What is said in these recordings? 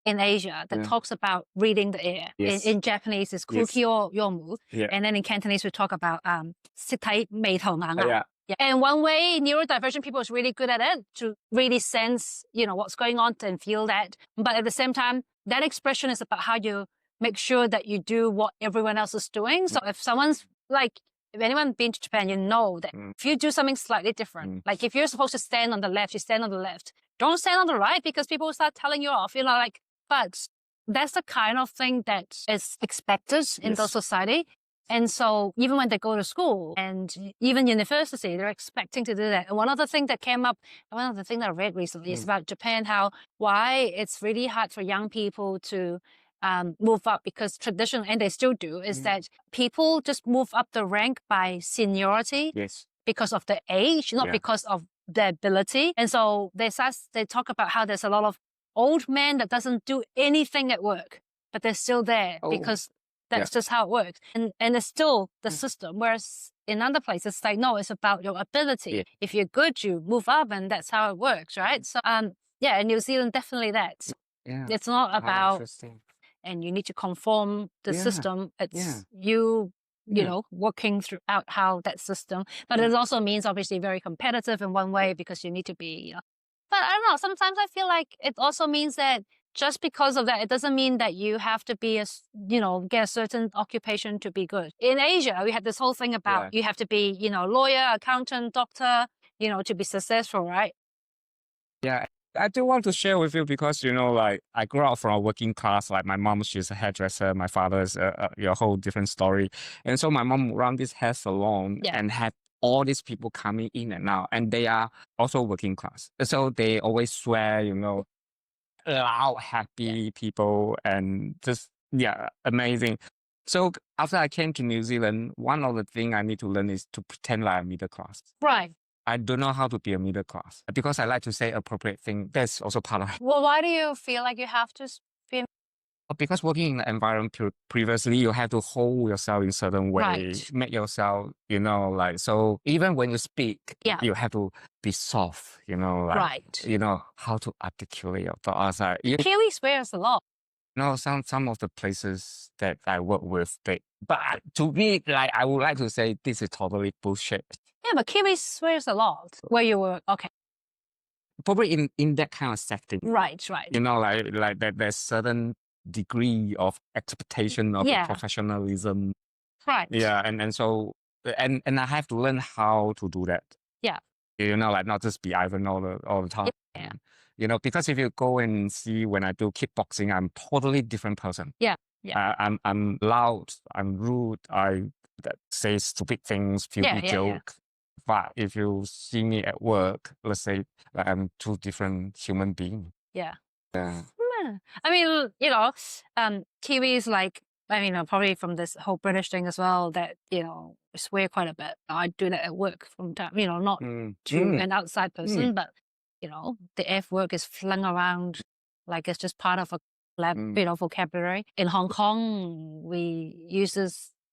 in Asia that talks about reading the air. In Japanese, it's kuki o yomu. And then in Cantonese, we talk about 識睇眉頭眼額. Yeah. And one way neurodivergent people is really good at it to really sense, what's going on and feel that. But at the same time, that expression is about how you make sure that you do what everyone else is doing. So if anyone been to Japan, you know that if you do something slightly different, like if you're supposed to stand on the left, you stand on the left. Don't stand on the right because people will start telling you off, but that's the kind of thing that is expected in the society. And so even when they go to school and even university, they're expecting to do that. And one of the things that came up, one of the things that I read recently is about Japan, why it's really hard for young people to move up because tradition, and they still do, is that people just move up the rank by seniority because of the age, not because of their ability. And so they talk about how there's a lot of old men that doesn't do anything at work, but they're still there because that's just how it works. And it's still the system. Whereas in other places, it's like, no, it's about your ability. If you're good, you move up and that's how it works, right? So, in New Zealand, definitely that. It's not about, and you need to conform the system. It's you working throughout how that system. But it also means obviously very competitive in one way because you need to be, But I don't know, sometimes I feel like it also means that just because of that, it doesn't mean that you have to be get a certain occupation to be good. In Asia, we had this whole thing about you have to be, lawyer, accountant, doctor, to be successful, right? Yeah. I do want to share with you because, I grew up from a working class. Like my mom, she's a hairdresser. My father's a whole different story. And so my mom ran this hair salon and had all these people coming in and out. And they are also working class. So they always swear, loud, happy people and just, amazing. So after I came to New Zealand, one of the things I need to learn is to pretend like I'm middle class. Right. I don't know how to be a middle class because I like to say appropriate thing. That's also part of it. Well, why do you feel like you have to be? Because working in the environment previously, you have to hold yourself in a certain way, make yourself, so even when you speak, you have to be soft, how to articulate your thoughts. Kiwi swears a lot. Some of the places that I work with, but to me, I would like to say this is totally bullshit. Yeah, but Kiwi swears a lot where you work. Okay. Probably in that kind of setting. Right. Like that there's certain degree of expectation of professionalism. Right. Yeah, and so and I have to learn how to do that. Yeah. Not just be Ivan all the time. Yeah. Because if you go and see when I do kickboxing, I'm totally different person. Yeah. I'm loud, I'm rude, I say stupid things, filthy joke. But if you see me at work, let's say I'm two different human beings. Yeah. Yeah. I mean, Kiwis probably from this whole British thing as well that, swear quite a bit. I do that at work from time, not to an outside person, but, the F word is flung around like it's just part of a vocabulary. In Hong Kong, we use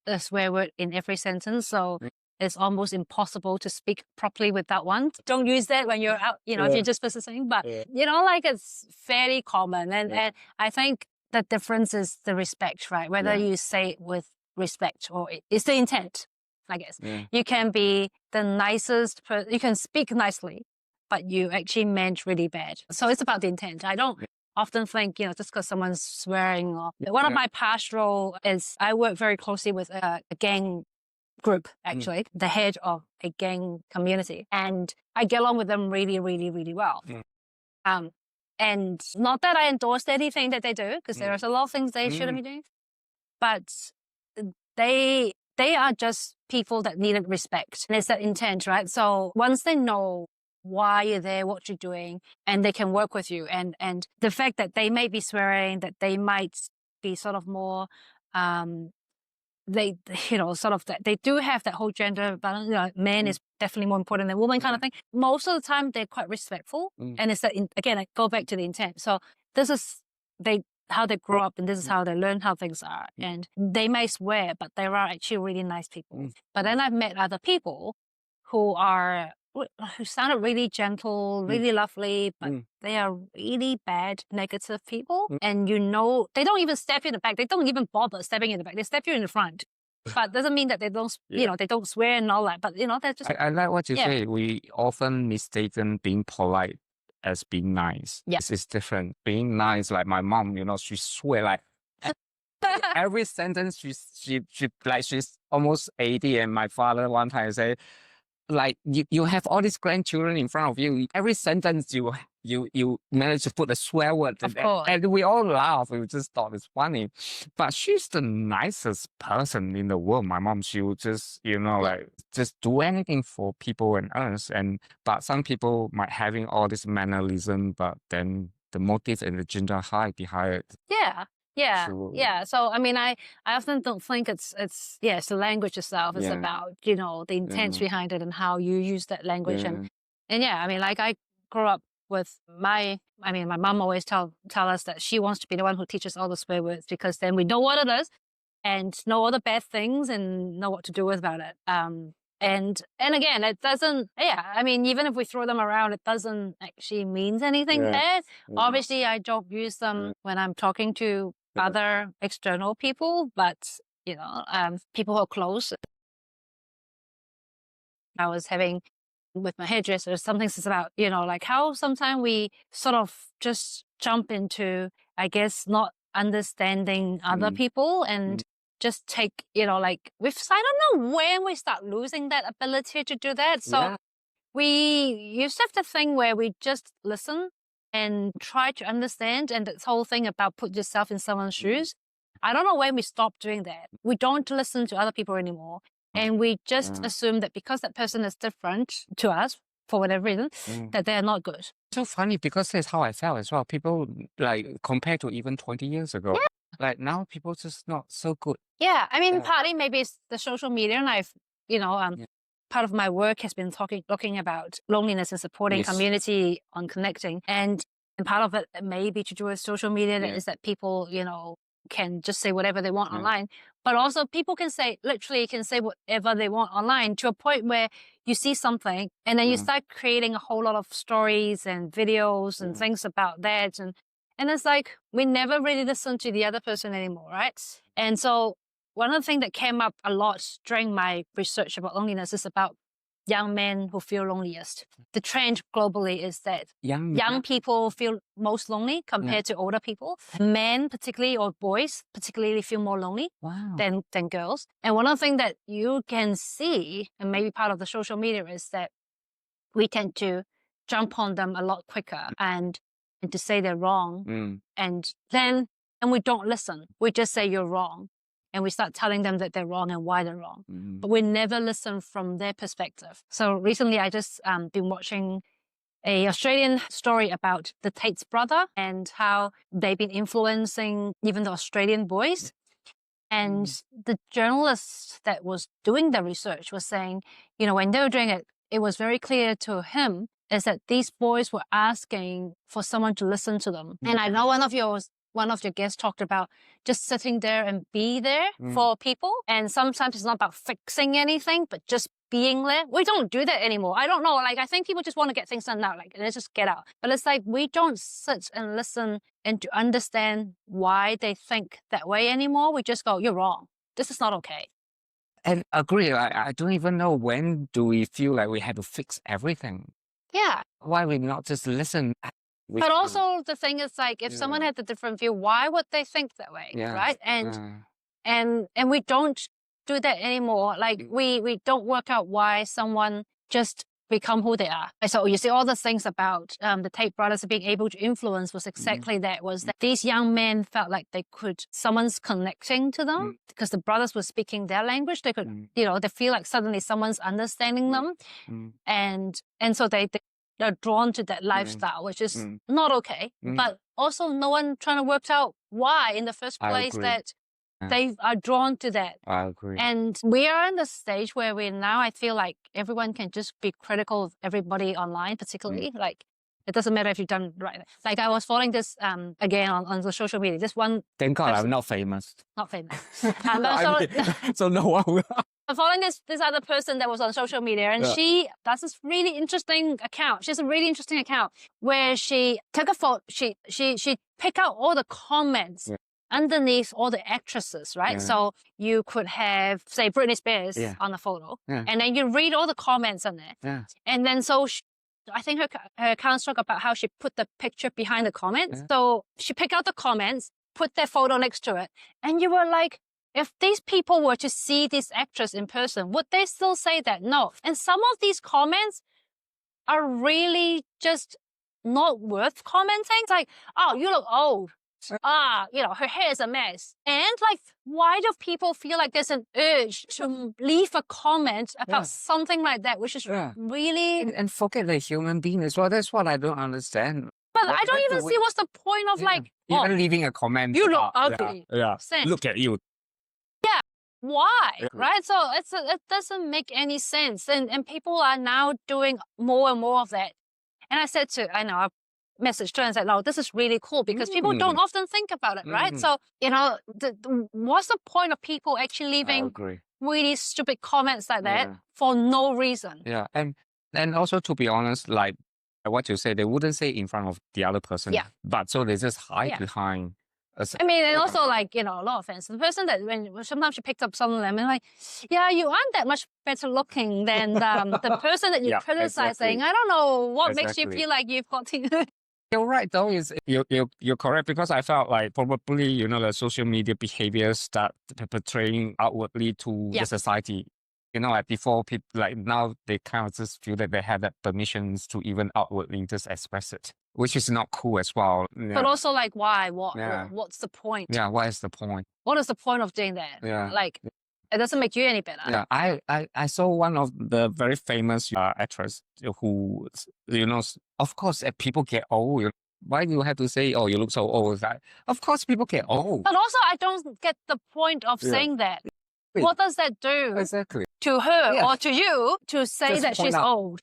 a swear word in every sentence. So it's almost impossible to speak properly with that one. Don't use that when you're out, if you're just visiting. But, it's fairly common. And I think the difference is the respect, right? Whether you say it with respect or it's the intent, I guess. You can be the nicest person. You can speak nicely, but you actually meant really bad. So it's about the intent. I don't often think, just because someone's swearing. One of my past roles is I work very closely with a gang group, actually, the head of a gang community. And I get along with them really, really, really well. And not that I endorse anything that they do, because there's a lot of things they shouldn't be doing, but they are just people that needed respect. And it's that intent, right? So once they know why you're there, what you're doing, and they can work with you, and the fact that they may be swearing, that they might be sort of more they do have that whole gender balance. Man is definitely more important than woman kind of thing. Most of the time, they're quite respectful, and it's that again. I go back to the intent. So this is how they grow up, and this is how they learn how things are. And they may swear, but they are actually really nice people. But then I've met other people who are who sounded really gentle, really lovely, but they are really bad, negative people. And you know, they don't even stab you in the back. They don't even bother stabbing you in the back. They stab you in the front. But doesn't mean that they don't, you know, they don't swear and all that. But, you know, they're just... I like what you say. We often mistaken being polite as being nice. Yes. It's different. Being nice, like my mom, you know, she swear like every sentence she like she's almost 80, and my father one time say, like, you have all these grandchildren in front of you. Every sentence you manage to put a swear word, and we all laugh. We just thought it's funny. But she's the nicest person in the world. My mom, she would just, you know, like just do anything for people and us. But some people might having all this mannerism, but then the motive and the gender high behind it. Yeah. So, I mean, I often don't think it's the language itself. It's about, you know, the intent behind it and how you use that language. And yeah, I mean, like I grew up with my mom always tell us that she wants to be the one who teaches all the swear words, because then we know what it is and know all the bad things and know what to do about it. And again, it doesn't, I mean, even if we throw them around, it doesn't actually mean anything bad. Obviously, I don't use them when I'm talking to other external people, but, you know, people who are close. I was having with my hairdresser, something is about, you know, like how sometimes we sort of just jump into, I guess, not understanding other people and just take, you know, like I don't know when we start losing that ability to do that. So we used to have the thing where we just listen and try to understand, and this whole thing about put yourself in someone's shoes. I don't know when we stop doing that. We don't listen to other people anymore. And we just assume that because that person is different to us, for whatever reason, that they're not good. So funny, because that's how I felt as well. People, like, compared to even 20 years ago, like now people just not so good. Yeah, I mean, partly maybe it's the social media, and I've, you know, part of my work has been talking about loneliness and supporting community on connecting. And part of it may be to do with social media, is that people, you know, can just say whatever they want online. But also people can say whatever they want online, to a point where you see something and then you start creating a whole lot of stories and videos and things about that. And it's like, we never really listen to the other person anymore, right? And so one of the things that came up a lot during my research about loneliness is about young men who feel loneliest. The trend globally is that young people feel most lonely compared to older people. Men, particularly, or boys, particularly, feel more lonely than girls. And one of the things that you can see, and maybe part of the social media, is that we tend to jump on them a lot quicker and to say they're wrong. And we don't listen. We just say you're wrong. And we start telling them that they're wrong and why they're wrong. But we never listen from their perspective. So recently I just been watching an Australian story about the Tate's brother and how they've been influencing even the Australian boys. And the journalist that was doing the research was saying, you know, when they were doing it, it was very clear to him is that these boys were asking for someone to listen to them. And I know one of your guests talked about just sitting there and be there for people. And sometimes it's not about fixing anything, but just being there. We don't do that anymore. I don't know. Like, I think people just want to get things done now. Like, let's just get out. But it's like, we don't sit and listen and to understand why they think that way anymore. We just go, you're wrong. This is not okay. And agree. I don't even know when do we feel like we have to fix everything. Yeah. Why we not just listen? But also the thing is, like, if someone had a different view, why would they think that way, right? And we don't do that anymore. Like, we don't work out why someone just become who they are. So you see all the things about the Tate brothers being able to influence was exactly that, was that these young men felt like someone's connecting to them because the brothers were speaking their language. They could, you know, they feel like suddenly someone's understanding them. And so they're drawn to that lifestyle, which is not okay. But also no one trying to work out why in the first place that they are drawn to that. I agree. And we are in the stage where I feel like everyone can just be critical of everybody online, particularly. Like, it doesn't matter if you've done right. Like, I was following this, again, on the social media. This one... Thank God I'm not famous. Not famous. So no one will... I'm following this other person that was on social media, and she does this really interesting account. She has a really interesting account where she took a photo. She pick out all the comments underneath all the actresses, right? So you could have, say, Britney Spears on the photo, and then you read all the comments on there, and then so. I think her account talk about how she put the picture behind the comments. So she picked out the comments, put their photo next to it, and you were like, if these people were to see this actress in person, would they still say that? No. And some of these comments are really just not worth commenting. It's like, oh, you look old. Her hair is a mess. And like, why do people feel like there's an urge to leave a comment about something like that, which is really... And forget the human being as well. That's what I don't understand. But I don't even see what's the point of like... Even leaving a comment. You look ugly. Look at you. Yeah. Why? Right? So it doesn't make any sense. And people are now doing more and more of that. And I said I messaged her and said, no, this is really cool because people don't often think about it, right? So, what's the point of people actually leaving really stupid comments like that for no reason? Yeah. And also, to be honest, like what you say, they wouldn't say in front of the other person. Yeah. But so they just hide behind. I mean, and also like, a lot of offense. The person that when sometimes she picks up some of them and like, yeah, you aren't that much better looking than the person that you're criticizing. I don't know what makes you feel like you've got to... You're right, though. You're correct because I felt like probably the social media behaviors start portraying outwardly to the society. Like before, people like now they kind of just feel that they have that permissions to even outwardly just express it, which is not cool as well. But also, like, why? What's the point? Yeah, what is the point? What is the point of doing that? Yeah, like. It doesn't make you any better. Yeah, I saw one of the very famous actress who, of course, people get old. Why do you have to say, oh, you look so old? Of course, people get old. But also, I don't get the point of saying that. What does that do to her or to you to say just that she's old?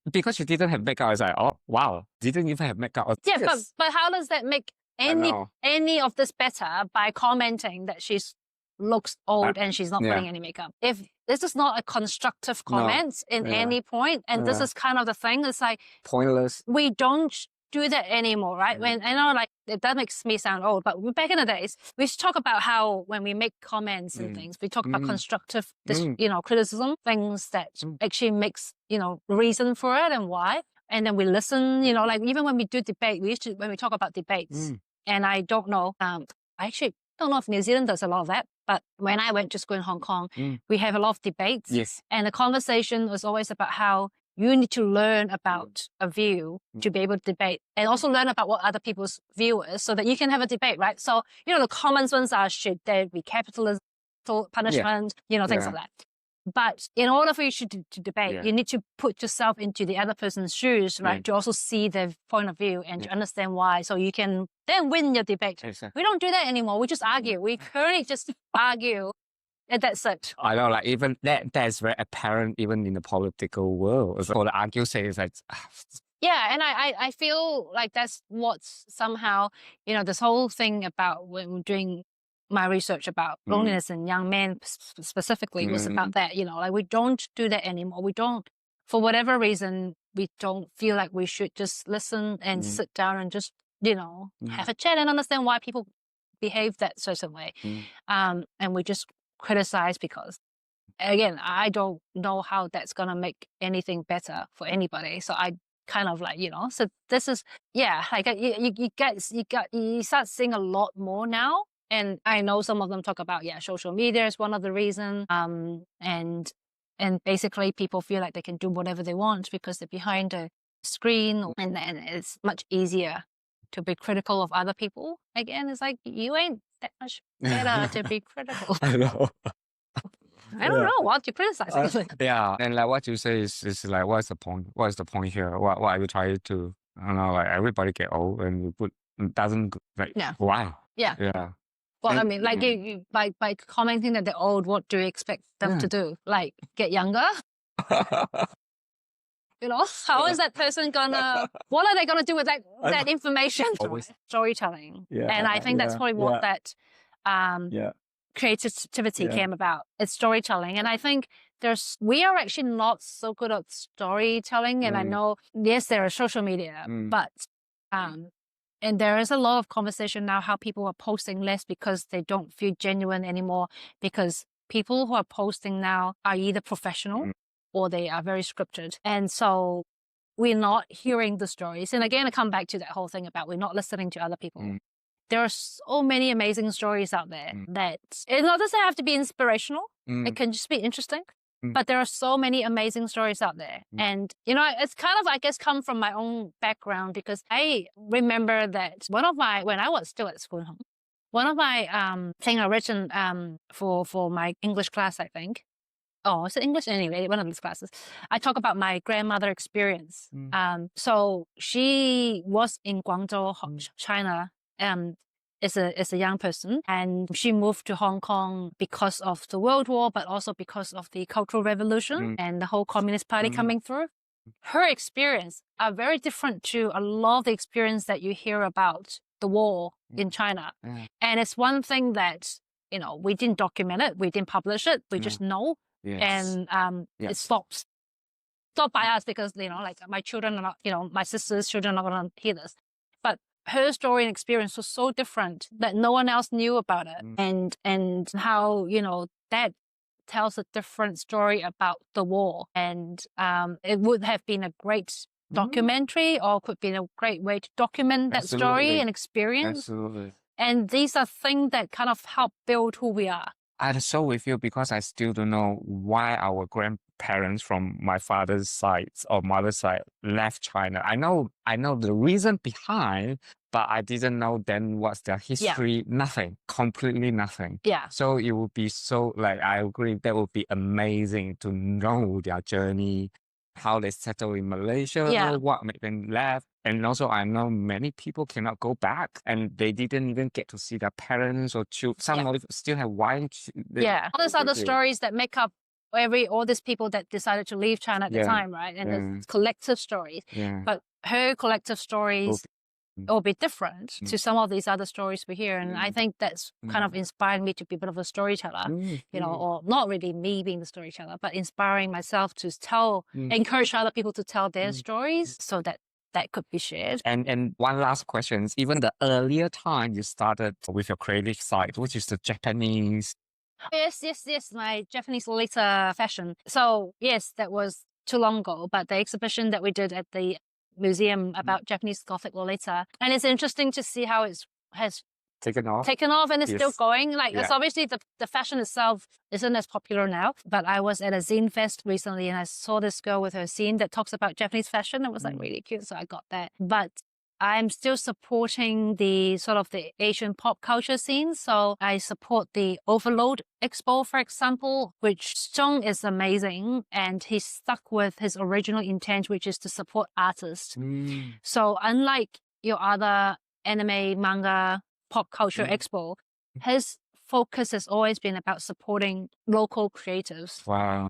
Because she didn't have makeup. I was like, oh, wow, didn't even have makeup. Yeah, but how does that make any of this better by commenting that she's looks old and she's not putting any makeup? If this is not a constructive comment in any point, and this is kind of the thing, it's like pointless. We don't do that anymore, right? When I know, like, that makes me sound old, but back in the days, we used to talk about how when we make comments and things, we talk about constructive, criticism, things that actually makes reason for it and why, and then we listen. Like even when we do debate, when we talk about debates, and I don't know, I actually don't know if New Zealand does a lot of that, but when I went to school in Hong Kong, we have a lot of debates. Yes. And the conversation was always about how you need to learn about a view to be able to debate, and also learn about what other people's view is so that you can have a debate, right? So, the common ones are, should there be capitalism, punishment, things like that. But in order for you to debate, you need to put yourself into the other person's shoes, right? To also see their point of view and to understand why. So you can then win your debate. Exactly. We don't do that anymore. We just argue. We currently just argue. And that's it. I know, like even that's very apparent even in the political world. So the argue says like... Yeah, and I feel like that's what's somehow, this whole thing about when doing my research about loneliness in young men specifically was about that, like we don't do that anymore. We don't, for whatever reason, we don't feel like we should just listen and sit down and just, have a chat and understand why people behave that certain way. And we just criticize because, again, I don't know how that's going to make anything better for anybody. So I kind of like, so this is, like you start seeing a lot more now. And I know some of them talk about, social media is one of the reasons. And basically people feel like they can do whatever they want because they're behind a screen, and it's much easier to be critical of other people. Again, it's like, you ain't that much better to be critical. I know. I don't know what you criticize. Yeah, and like what you say is like, what's the point? What is the point here? What are you trying to? I don't know. Like everybody get old, and you put doesn't like why? Yeah. Yeah. Well, and, I mean, like you by commenting that they're old, what do you expect them to do? Like get younger? How is that person gonna? What are they gonna do with that information? Storytelling. Yeah. And I think that's probably what that creativity came about. It's storytelling. And I think we are actually not so good at storytelling. And I know, yes, there are social media, but, and there is a lot of conversation now how people are posting less because they don't feel genuine anymore, because people who are posting now are either professional or they are very scripted. And so we're not hearing the stories. And again, I come back to that whole thing about we're not listening to other people. There are so many amazing stories out there that it doesn't have to be inspirational. It can just be interesting. But there are so many amazing stories out there. And, it's kind of, I guess, come from my own background, because I remember that when I was still at school, one of my thing I written for my English class, I think. Oh, is it English? Anyway, one of these classes. I talk about my grandmother experience. So she was in Guangzhou, China, as a young person, and she moved to Hong Kong because of the World War, but also because of the Cultural Revolution and the whole Communist Party coming through. Her experience are very different to a lot of the experience that you hear about the war in China. And it's one thing that, we didn't document it, we didn't publish it, we just know. And it stopped by us because, like my children are not, my sister's children are not going to hear this. But her story and experience was so different that no one else knew about it. And how, that tells a different story about the war. And it would have been a great documentary, or could be a great way to document that story and experience. Absolutely. And these are things that kind of help build who we are. I'm so with you, because I still don't know why our grandparents from my father's side or mother's side left China. I know the reason behind, but I didn't know then what's their history. Nothing, completely nothing. So it would be so, I agree, that would be amazing to know their journey, how they settled in Malaysia, what made them left. And also, I know many people cannot go back, and they didn't even get to see their parents or children. Some of them still have wives. All those are the stories that make up all these people that decided to leave China at the time, right? And it's collective stories. But her collective stories will be different to some of these other stories we hear. And I think that's kind of inspired me to be a bit of a storyteller, or not really me being the storyteller, but inspiring myself to encourage other people to tell their stories so that could be shared. And one last question, even the earlier time you started with your creative side, which is the Japanese. Yes, my Japanese Lolita fashion. So yes, that was too long ago, but the exhibition that we did at the museum about Japanese Gothic Lolita. And it's interesting to see how it has taken off and it's still going. It's obviously the fashion itself isn't as popular now, but I was at a zine fest recently and I saw this girl with her zine that talks about Japanese fashion. It was really cute, so I got that. But I'm still supporting the sort of the Asian pop culture scene. So I support the Overload Expo, for example, which Zhong is amazing. And he's stuck with his original intent, which is to support artists. So unlike your other anime, manga, pop culture expo, his focus has always been about supporting local creatives. Wow.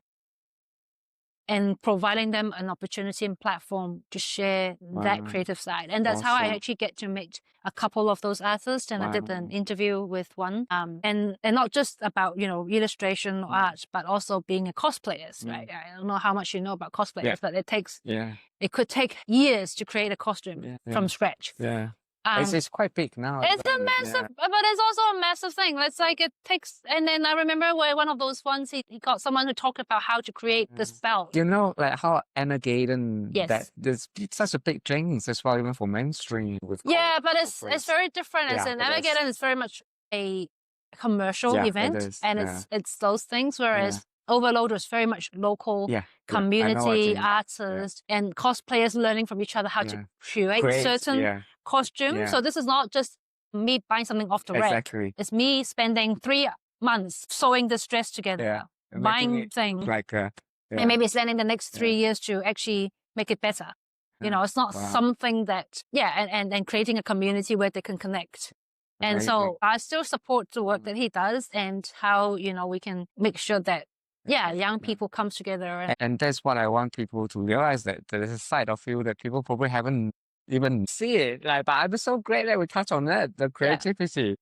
And providing them an opportunity and platform to share that creative side. And that's how I actually get to meet a couple of those artists. And I did an interview with one. And not just about, illustration or art, but also being a cosplayer, right? I don't know how much you know about cosplayers, but it could take years to create a costume from scratch. It's quite big now. It's a massive, but it's also a massive thing. It's like it takes, and then I remember where one of those ones, he got someone who talked about how to create this belt. Like how Anna Gaden, there's such a big thing as well, even for mainstream. But it's very different. Anna Gaden is very much a commercial event, and it's those things, whereas Overload was very much local community, artists, and cosplayers learning from each other how to create certain costumes. So this is not just me buying something off the rack. It's me spending 3 months sewing this dress together, buying things, and maybe spending the next 3 years to actually make it better. It's not something that, and creating a community where they can connect. And so I still support the work that he does and how, we can make sure that young people comes together. And that's what I want people to realize, that there's a side of you that people probably haven't even see it. But I'm so great that we touch on that, the creativity.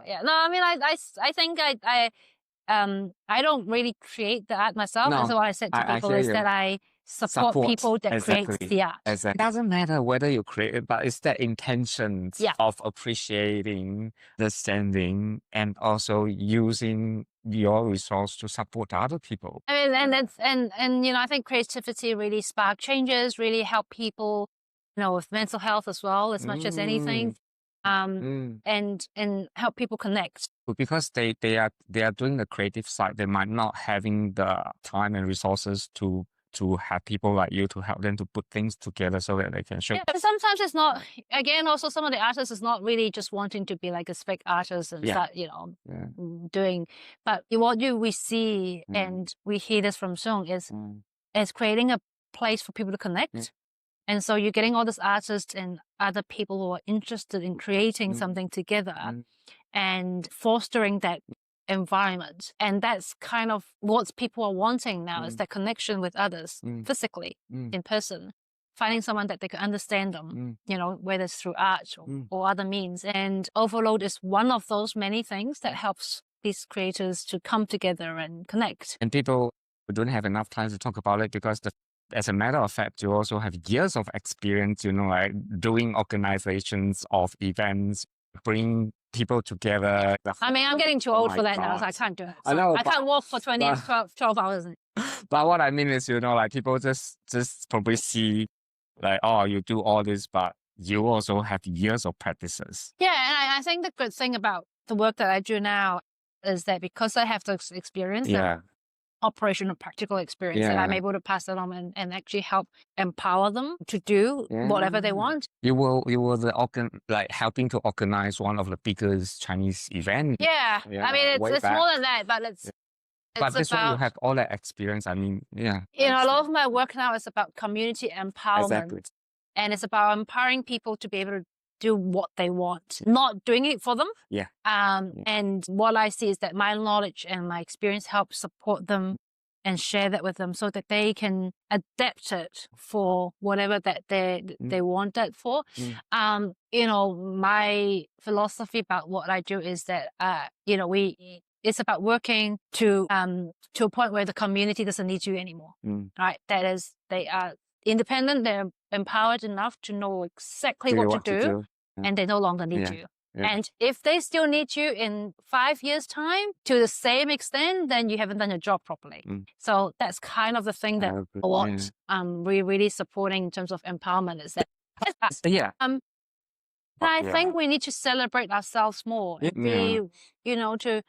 Yeah. No, I mean, I think I don't really create the art myself. No, And so what I said to people hear is you. that I support people that create the art. Exactly. It doesn't matter whether you create it, but it's that intentions of appreciating, understanding, and also using your resource to support other people. I mean, and that's and you know, I think creativity really spark changes, really help people, you know, with mental health as well, as much as anything. And help people connect. Because they are doing the creative side, they might not having the time and resources to have people like you to help them to put things together so that they can show. Yeah, but sometimes it's not. Again, also some of the artists is not really just wanting to be like a spec artist and start, you know, doing. But what do we see, and we hear this from Sung, is creating a place for people to connect. And so you're getting all these artists and other people who are interested in creating something together and fostering that environment. And that's kind of what people are wanting now is that connection with others physically in person, finding someone that they can understand them, you know, whether it's through art or other means. And Overload is one of those many things that helps these creators to come together and connect. And people don't have enough time to talk about it because as a matter of fact, you also have years of experience, you know, like doing organizations of events, bring people together. I mean, I'm getting too old for that now, so I can't do it. So I know. I can't walk for 12 hours. But what I mean is, you know, like people just probably see like, oh, you do all this, but you also have years of practices. Yeah, and I think the good thing about the work that I do now is that because I have this experience, operational practical experience, that I'm able to pass it on and actually help empower them to do whatever they want. You were like helping to organize one of the biggest Chinese events. Yeah. I mean, it's more than that, but it's this one you have all that experience. I mean, you know, a lot of my work now is about community empowerment. And it's about empowering people to be able to do what they want, not doing it for them. And what I see is that my knowledge and my experience helps support them and share that with them so that they can adapt it for whatever that they want it for. You know, my philosophy about what I do is that, you know, it's about working to a point where the community doesn't need you anymore, right? That is, they are independent, they're empowered enough to know exactly what to do. And they no longer need you. And if they still need you in 5 years' time to the same extent, then you haven't done your job properly. So that's kind of the thing that what we're really supporting in terms of empowerment is that. I think we need to celebrate ourselves more and be, you know, to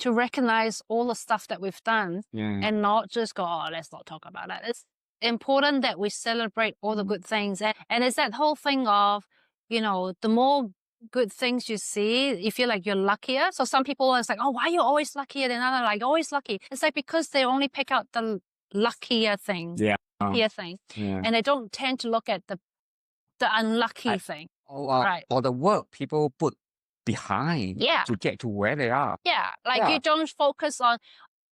recognize all the stuff that we've done and not just go, oh, let's not talk about that. It's important that we celebrate all the good things. And it's that whole thing of, you know, the more good things you see, you feel like you're luckier. So some people are like, oh, why are you always luckier than others? Like, always lucky. It's like because they only pick out the luckier thing. And they don't tend to look at the unlucky thing. Or the work people put behind to get to where they are. You don't focus on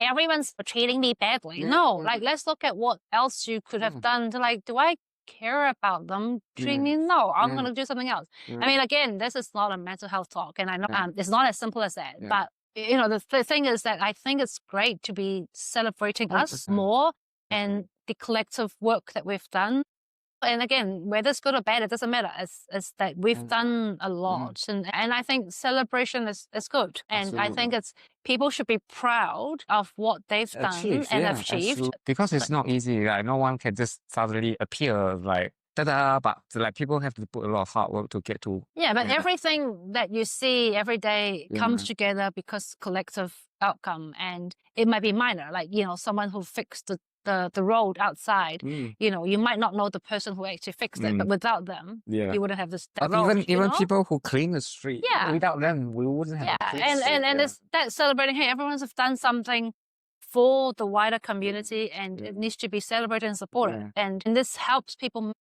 everyone's treating me badly. No, like let's look at what else you could have done to, like, do I care about them treating me? No, I'm going to do something else. I mean, again, this is not a mental health talk, and I know it's not as simple as that. But, you know, the thing is that I think it's great to be celebrating us more and the collective work that we've done. And again, whether it's good or bad, it doesn't matter. It's that we've done a lot. And I think celebration is good. And I think people should be proud of what they've done and achieved. Because it's not easy. Like, no one can just suddenly appear like, ta-da, but like people have to put a lot of hard work to get to. Yeah, but everything that you see every day comes together because collective outcome. And it might be minor, like, you know, someone who fixed the road outside, you know, you might not know the person who actually fixed it, but without them, you wouldn't have this road. Even people who clean the street, without them, we wouldn't have. And it's that celebrating. Hey, everyone's have done something for the wider community, and it needs to be celebrated and supported. And this helps people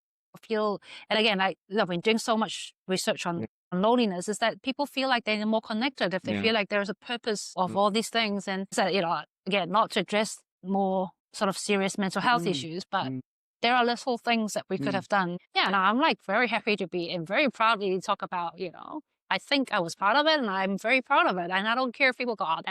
feel. And again, I've been doing so much research on loneliness, is that people feel like they're more connected if they feel like there's a purpose of all these things. And so, you know, again, not to address more sort of serious mental health issues, but there are little things that we could have done. Yeah, no, I'm like very happy to be and very proudly talk about, you know, I think I was proud of it, and I'm very proud of it. And I don't care if people go, "Oh,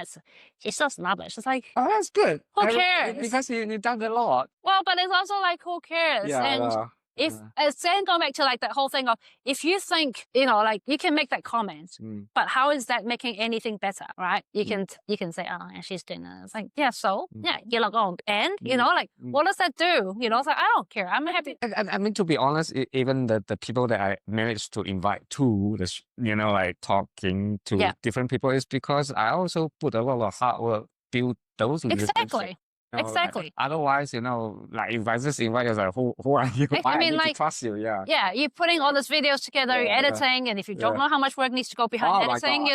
she's so snobbish." It's like, oh, that's good. Who cares? Because you've done a lot. Well, but it's also like, who cares? Yeah, and if it's then going back to like that whole thing of, if you think, like, you can make that comment, but how is that making anything better, right? You can say, oh, yeah, she's doing that. It's like, yeah, so yeah, you're like, oh, and like, what does that do? It's like, I don't care. I'm happy. I mean, to be honest, even the people that I managed to invite to this, like talking to different people, is because I also put a lot of hard work build those relationships. Exactly. Like, otherwise, like if I just invite you, like, who are you? I mean, need like, to trust you, yeah. Yeah, you're putting all these videos together, you're editing, and if you don't know how much work needs to go behind editing,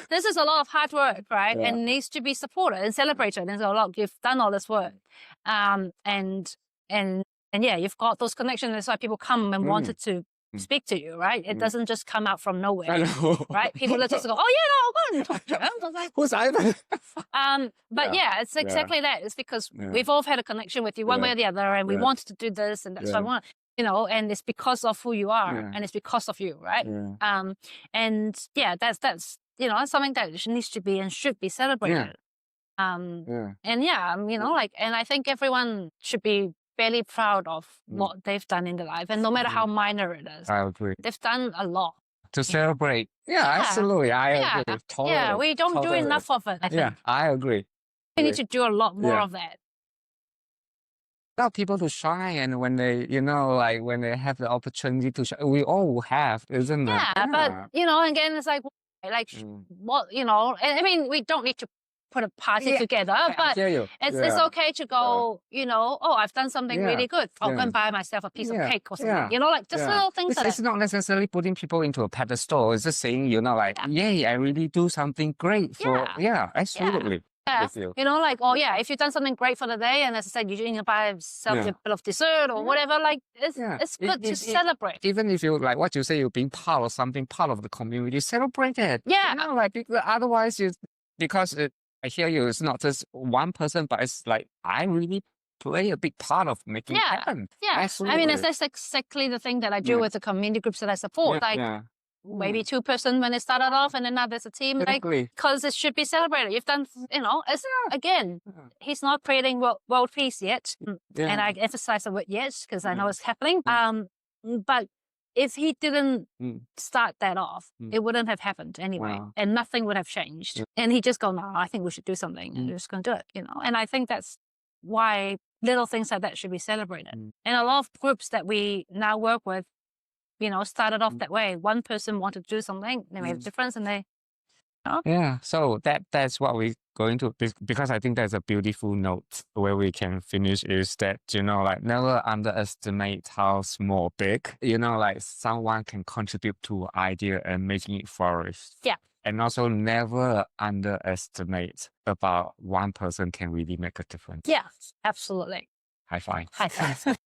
this is a lot of hard work, right? And needs to be supported and celebrated. And so you've done all this work, and yeah, you've got those connections. That's why people come and wanted to speak to you, right? It doesn't just come out from nowhere, I know. right? People just go, oh yeah, no, I'll go and talk to him. Like, who's Ivan? But yeah, it's exactly that. It's because we've all had a connection with you one way or the other, and we wanted to do this, and that's what I want. And it's because of who you are, and it's because of you, right? And yeah, that's that's something that needs to be and should be celebrated. And yeah, like, and I think everyone should be fairly proud of what they've done in their life, and no matter how minor it is, I agree. They've done a lot to celebrate. Yeah, absolutely. I agree. Totally. Yeah, we don't do enough of it, I think. Yeah, I agree. We need to do a lot more of that. Allow people to shine, and when they, like when they have the opportunity to shine, we all have, isn't it? Yeah, but again, it's like what I mean, we don't need to put a party together, but it's okay to go, oh, I've done something really good. I'll go and buy myself a piece of cake or something. Like just little things. It's not necessarily putting people into a pedestal. It's just saying, like, yay, I really do something great for, absolutely. Yeah. Like, oh yeah, if you've done something great for the day, and as I said, you buy yourself a bit of dessert or whatever, like, it's good to celebrate. Even if you, like what you say, you're being part of something, part of the community, celebrate it. Yeah. Like, otherwise, I hear you, it's not just one person, but it's like, I really play a big part of making it happen. Yeah. Absolutely. I mean, that's exactly the thing that I do with the community groups that I support. Maybe 2 person when they started off, and then now there's a team, because it should be celebrated. You've done, it's, again, he's not creating world peace yet. And I emphasize the word yet, because I know it's happening. But if he didn't start that off, it wouldn't have happened anyway, and nothing would have changed. And he just go, no, I think we should do something, and we're just going to do it, And I think that's why little things like that should be celebrated. And a lot of groups that we now work with, started off that way. One person wanted to do something, they made a difference, and they. Yeah, so that's what we're going to, because I think that's a beautiful note where we can finish, is that, like, never underestimate how small, big, like someone can contribute to an idea and making it flourish. Yeah. And also never underestimate about one person can really make a difference. Yeah, absolutely. High five. High five.